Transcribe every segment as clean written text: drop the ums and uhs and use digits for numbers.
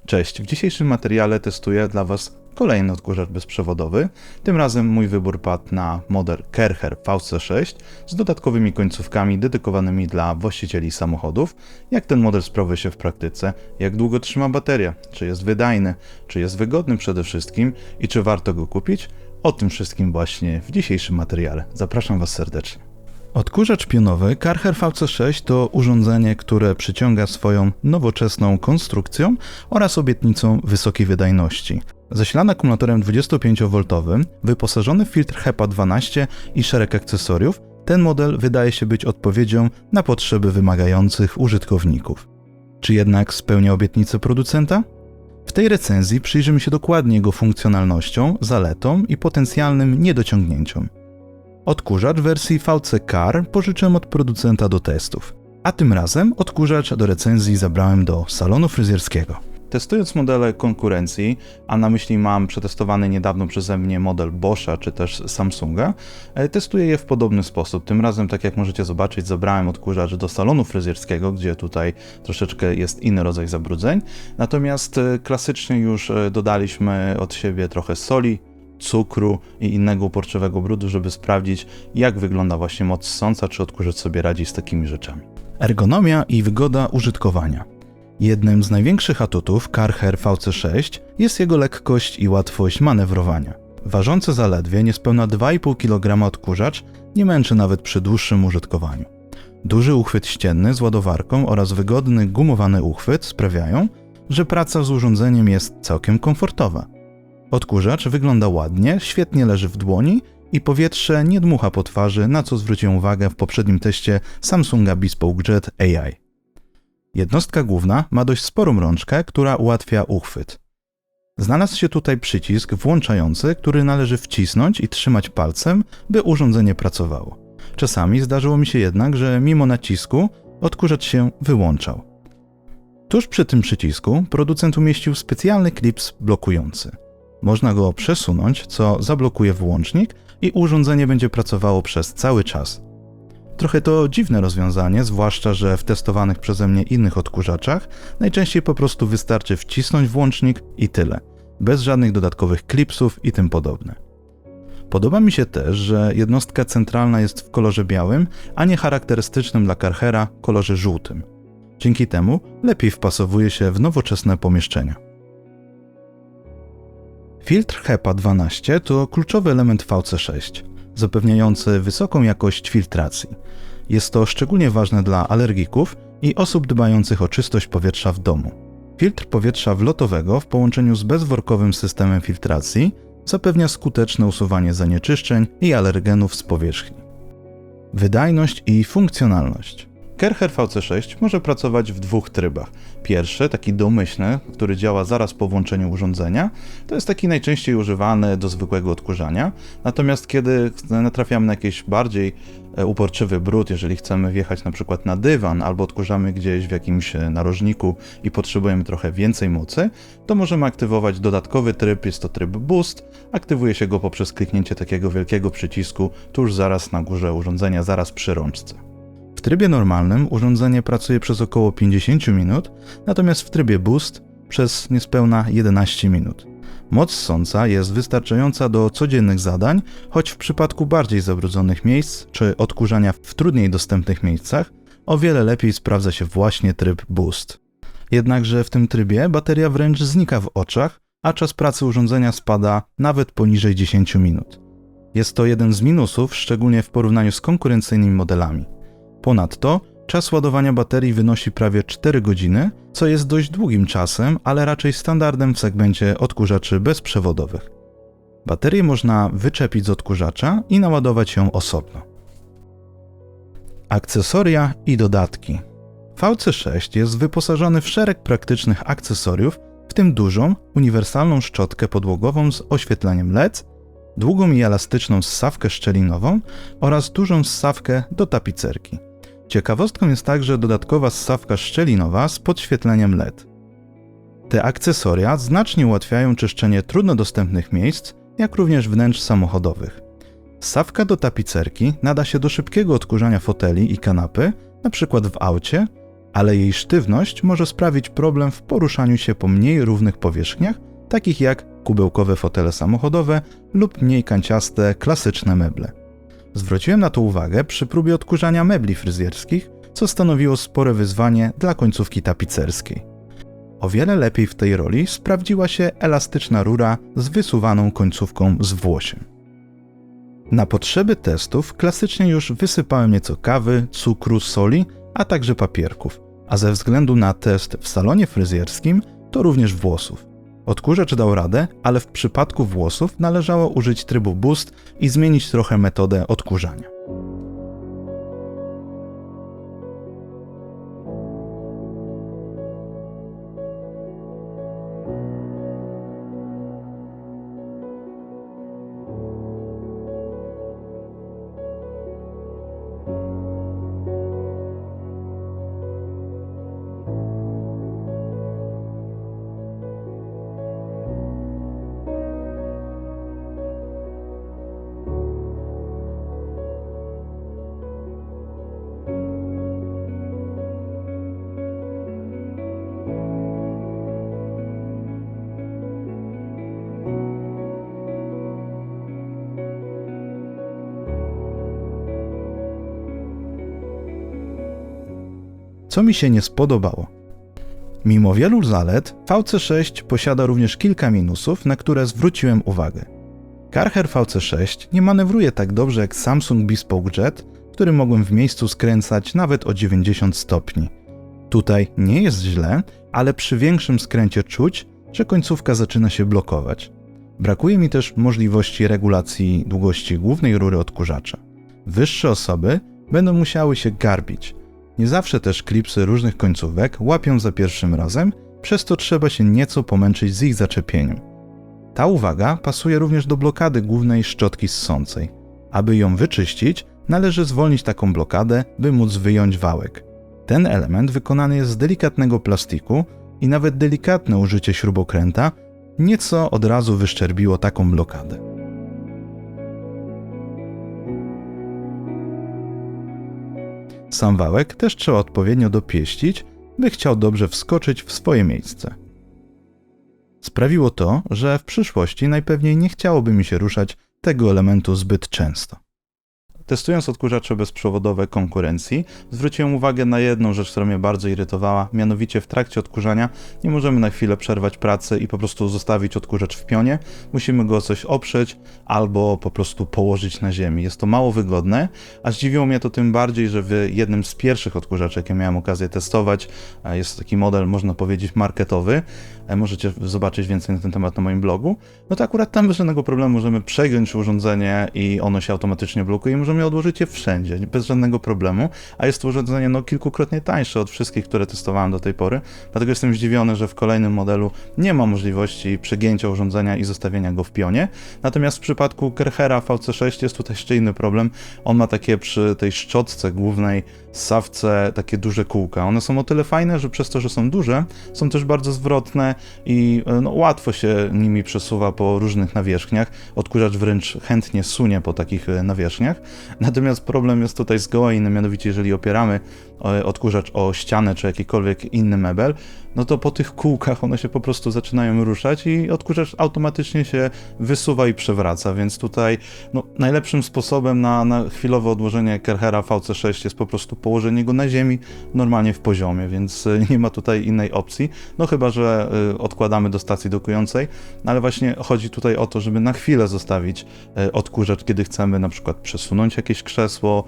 Cześć, w dzisiejszym materiale testuję dla Was kolejny odkurzacz bezprzewodowy. Tym razem mój wybór padł na model Kercher VC6 z dodatkowymi końcówkami dedykowanymi dla właścicieli samochodów. Jak ten model sprawuje się w praktyce, jak długo trzyma bateria, czy jest wydajny, czy jest wygodny przede wszystkim i czy warto go kupić? O tym wszystkim właśnie w dzisiejszym materiale. Zapraszam Was serdecznie. Odkurzacz pionowy Kercher VC6 to urządzenie, które przyciąga swoją nowoczesną konstrukcją oraz obietnicą wysokiej wydajności. Zasilany akumulatorem 25V, wyposażony w filtr HEPA 12 i szereg akcesoriów, ten model wydaje się być odpowiedzią na potrzeby wymagających użytkowników. Czy jednak spełnia obietnicę producenta? W tej recenzji przyjrzymy się dokładnie jego funkcjonalnościom, zaletom i potencjalnym niedociągnięciom. Odkurzacz w wersji VC Car pożyczyłem od producenta do testów, a tym razem odkurzacz do recenzji zabrałem do salonu fryzjerskiego. Testując modele konkurencji, a na myśli mam przetestowany niedawno przeze mnie model Boscha czy też Samsunga, testuję je w podobny sposób. Tym razem, tak jak możecie zobaczyć, zabrałem odkurzacz do salonu fryzjerskiego, gdzie tutaj troszeczkę jest inny rodzaj zabrudzeń. Natomiast klasycznie już dodaliśmy od siebie trochę soli, cukru i innego uporczywego brudu, żeby sprawdzić, jak wygląda właśnie moc ssąca, czy odkurzacz sobie radzi z takimi rzeczami. Ergonomia i wygoda użytkowania. Jednym z największych atutów Kercher VC6 jest jego lekkość i łatwość manewrowania. Ważący zaledwie niespełna 2,5 kg odkurzacz nie męczy nawet przy dłuższym użytkowaniu. Duży uchwyt ścienny z ładowarką oraz wygodny gumowany uchwyt sprawiają, że praca z urządzeniem jest całkiem komfortowa. Odkurzacz wygląda ładnie, świetnie leży w dłoni i powietrze nie dmucha po twarzy, na co zwróciłem uwagę w poprzednim teście Samsunga Bespoke Jet AI. Jednostka główna ma dość sporą rączkę, która ułatwia uchwyt. Znalazł się tutaj przycisk włączający, który należy wcisnąć i trzymać palcem, by urządzenie pracowało. Czasami zdarzyło mi się jednak, że mimo nacisku odkurzacz się wyłączał. Tuż przy tym przycisku producent umieścił specjalny klips blokujący. Można go przesunąć, co zablokuje włącznik i urządzenie będzie pracowało przez cały czas. Trochę to dziwne rozwiązanie, zwłaszcza że w testowanych przeze mnie innych odkurzaczach najczęściej po prostu wystarczy wcisnąć włącznik i tyle, bez żadnych dodatkowych klipsów i tym podobne. Podoba mi się też, że jednostka centralna jest w kolorze białym, a nie charakterystycznym dla Kerchera kolorze żółtym. Dzięki temu lepiej wpasowuje się w nowoczesne pomieszczenia. Filtr HEPA 12 to kluczowy element VC6, zapewniający wysoką jakość filtracji. Jest to szczególnie ważne dla alergików i osób dbających o czystość powietrza w domu. Filtr powietrza wlotowego w połączeniu z bezworkowym systemem filtracji zapewnia skuteczne usuwanie zanieczyszczeń i alergenów z powierzchni. Wydajność i funkcjonalność. Kercher VC6 może pracować w dwóch trybach. Pierwszy, taki domyślny, który działa zaraz po włączeniu urządzenia, to jest taki najczęściej używany do zwykłego odkurzania. Natomiast kiedy natrafiamy na jakiś bardziej uporczywy brud, jeżeli chcemy wjechać na przykład na dywan albo odkurzamy gdzieś w jakimś narożniku i potrzebujemy trochę więcej mocy, to możemy aktywować dodatkowy tryb, jest to tryb Boost. Aktywuje się go poprzez kliknięcie takiego wielkiego przycisku tuż zaraz na górze urządzenia, zaraz przy rączce. W trybie normalnym urządzenie pracuje przez około 50 minut, natomiast w trybie Boost przez niespełna 11 minut. Moc ssąca jest wystarczająca do codziennych zadań, choć w przypadku bardziej zabrudzonych miejsc czy odkurzania w trudniej dostępnych miejscach o wiele lepiej sprawdza się właśnie tryb Boost. Jednakże w tym trybie bateria wręcz znika w oczach, a czas pracy urządzenia spada nawet poniżej 10 minut. Jest to jeden z minusów, szczególnie w porównaniu z konkurencyjnymi modelami. Ponadto czas ładowania baterii wynosi prawie 4 godziny, co jest dość długim czasem, ale raczej standardem w segmencie odkurzaczy bezprzewodowych. Baterię można wyczepić z odkurzacza i naładować ją osobno. Akcesoria i dodatki. VC6 jest wyposażony w szereg praktycznych akcesoriów, w tym dużą, uniwersalną szczotkę podłogową z oświetleniem LED, długą i elastyczną ssawkę szczelinową oraz dużą ssawkę do tapicerki. Ciekawostką jest także dodatkowa ssawka szczelinowa z podświetleniem LED. Te akcesoria znacznie ułatwiają czyszczenie trudno dostępnych miejsc, jak również wnętrz samochodowych. Ssawka do tapicerki nada się do szybkiego odkurzania foteli i kanapy, np. w aucie, ale jej sztywność może sprawić problem w poruszaniu się po mniej równych powierzchniach, takich jak kubełkowe fotele samochodowe lub mniej kanciaste, klasyczne meble. Zwróciłem na to uwagę przy próbie odkurzania mebli fryzjerskich, co stanowiło spore wyzwanie dla końcówki tapicerskiej. O wiele lepiej w tej roli sprawdziła się elastyczna rura z wysuwaną końcówką z włosiem. Na potrzeby testów klasycznie już wysypałem nieco kawy, cukru, soli, a także papierków, a ze względu na test w salonie fryzjerskim to również włosów. Odkurzacz dał radę, ale w przypadku włosów należało użyć trybu Boost i zmienić trochę metodę odkurzania. Co mi się nie spodobało? Mimo wielu zalet, VC6 posiada również kilka minusów, na które zwróciłem uwagę. Karcher VC6 nie manewruje tak dobrze jak Samsung Bespoke Jet, który mogłem w miejscu skręcać nawet o 90 stopni. Tutaj nie jest źle, ale przy większym skręcie czuć, że końcówka zaczyna się blokować. Brakuje mi też możliwości regulacji długości głównej rury odkurzacza. Wyższe osoby będą musiały się garbić. Nie zawsze też klipsy różnych końcówek łapią za pierwszym razem, przez to trzeba się nieco pomęczyć z ich zaczepieniem. Ta uwaga pasuje również do blokady głównej szczotki ssącej. Aby ją wyczyścić, należy zwolnić taką blokadę, by móc wyjąć wałek. Ten element wykonany jest z delikatnego plastiku i nawet delikatne użycie śrubokręta nieco od razu wyszczerbiło taką blokadę. Sam wałek też trzeba odpowiednio dopieścić, by chciał dobrze wskoczyć w swoje miejsce. Sprawiło to, że w przyszłości najpewniej nie chciałoby mi się ruszać tego elementu zbyt często. Testując odkurzacze bezprzewodowe konkurencji, zwróciłem uwagę na jedną rzecz, która mnie bardzo irytowała, mianowicie w trakcie odkurzania nie możemy na chwilę przerwać pracy i po prostu zostawić odkurzacz w pionie, musimy go o coś oprzeć albo po prostu położyć na ziemi. Jest to mało wygodne, a zdziwiło mnie to tym bardziej, że w jednym z pierwszych odkurzaczy, jakie miałem okazję testować, jest taki model, można powiedzieć, marketowy, możecie zobaczyć więcej na ten temat na moim blogu, no to akurat tam bez żadnego problemu możemy przegiąć urządzenie i ono się automatycznie blokuje i możemy odłożyć je wszędzie, bez żadnego problemu, a jest to urządzenie kilkukrotnie tańsze od wszystkich, które testowałem do tej pory, dlatego jestem zdziwiony, że w kolejnym modelu nie ma możliwości przegięcia urządzenia i zostawienia go w pionie, natomiast w przypadku Kerchera VC6 jest tutaj jeszcze inny problem, on ma takie przy tej szczotce głównej ssawce takie duże kółka, one są o tyle fajne, że przez to, że są duże, są też bardzo zwrotne i łatwo się nimi przesuwa po różnych nawierzchniach, odkurzacz wręcz chętnie sunie po takich nawierzchniach. Natomiast problem jest tutaj zgoła inny, mianowicie jeżeli opieramy odkurzacz o ścianę czy jakikolwiek inny mebel, no to po tych kółkach one się po prostu zaczynają ruszać i odkurzacz automatycznie się wysuwa i przewraca, więc tutaj najlepszym sposobem na chwilowe odłożenie Kerchera VC6 jest po prostu położenie go na ziemi, normalnie w poziomie, więc nie ma tutaj innej opcji, no chyba że odkładamy do stacji dokującej, ale właśnie chodzi tutaj o to, żeby na chwilę zostawić odkurzacz, kiedy chcemy na przykład przesunąć jakieś krzesło,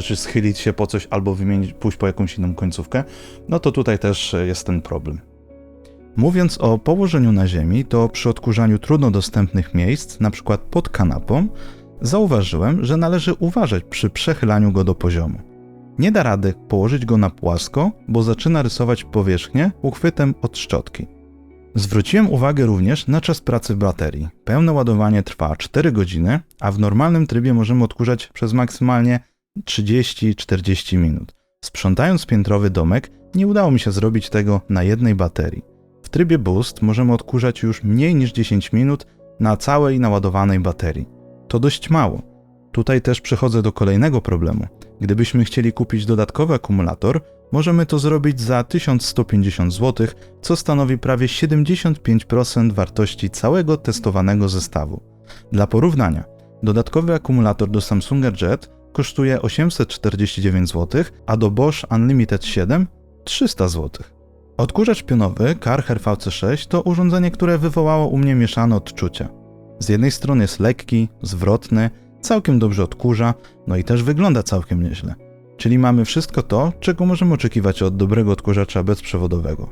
czy schylić się po coś, albo pójść po jakąś inną końcówkę, no to tutaj też jest ten problem. Mówiąc o położeniu na ziemi, to przy odkurzaniu trudno dostępnych miejsc, np. pod kanapą, zauważyłem, że należy uważać przy przechylaniu go do poziomu. Nie da rady położyć go na płasko, bo zaczyna rysować powierzchnię uchwytem od szczotki. Zwróciłem uwagę również na czas pracy baterii. Pełne ładowanie trwa 4 godziny, a w normalnym trybie możemy odkurzać przez maksymalnie 30-40 minut. Sprzątając piętrowy domek, nie udało mi się zrobić tego na jednej baterii. W trybie Boost możemy odkurzać już mniej niż 10 minut na całej naładowanej baterii. To dość mało. Tutaj też przechodzę do kolejnego problemu. Gdybyśmy chcieli kupić dodatkowy akumulator, Możemy to zrobić za 1150 zł, co stanowi prawie 75% wartości całego testowanego zestawu. Dla porównania, dodatkowy akumulator do Samsunga Jet kosztuje 849 zł, a do Bosch Unlimited 7 300 zł. Odkurzacz pionowy Karcher VC6 to urządzenie, które wywołało u mnie mieszane odczucia. Z jednej strony jest lekki, zwrotny, całkiem dobrze odkurza, no i też wygląda całkiem nieźle. Czyli mamy wszystko to, czego możemy oczekiwać od dobrego odkurzacza bezprzewodowego.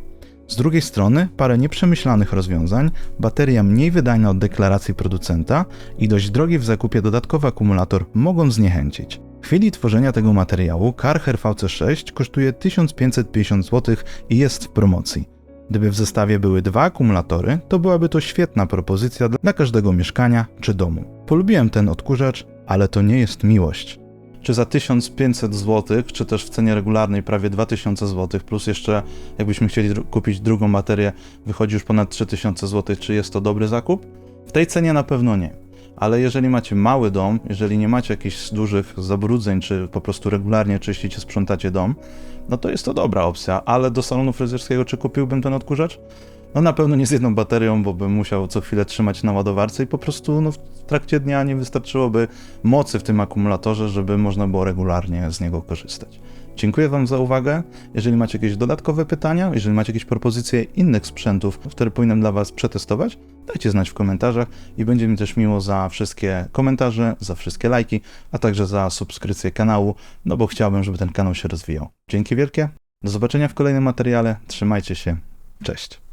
Z drugiej strony parę nieprzemyślanych rozwiązań, bateria mniej wydajna od deklaracji producenta i dość drogi w zakupie dodatkowy akumulator mogą zniechęcić. W chwili tworzenia tego materiału Karcher VC6 kosztuje 1550 zł i jest w promocji. Gdyby w zestawie były dwa akumulatory, to byłaby to świetna propozycja dla każdego mieszkania czy domu. Polubiłem ten odkurzacz, ale to nie jest miłość. Czy za 1500 zł, czy też w cenie regularnej prawie 2000 zł, plus jeszcze jakbyśmy chcieli kupić drugą baterię, wychodzi już ponad 3000 zł, czy jest to dobry zakup? W tej cenie na pewno nie. Ale jeżeli macie mały dom, jeżeli nie macie jakichś dużych zabrudzeń, czy po prostu regularnie czyścicie, sprzątacie dom, no to jest to dobra opcja, ale do salonu fryzjerskiego czy kupiłbym ten odkurzacz? No na pewno nie z jedną baterią, bo bym musiał co chwilę trzymać na ładowarce i po prostu w trakcie dnia nie wystarczyłoby mocy w tym akumulatorze, żeby można było regularnie z niego korzystać. Dziękuję Wam za uwagę. Jeżeli macie jakieś dodatkowe pytania, jeżeli macie jakieś propozycje innych sprzętów, które powinienem dla Was przetestować, dajcie znać w komentarzach i będzie mi też miło za wszystkie komentarze, za wszystkie lajki, a także za subskrypcję kanału, no bo chciałbym, żeby ten kanał się rozwijał. Dzięki wielkie, do zobaczenia w kolejnym materiale, trzymajcie się, cześć.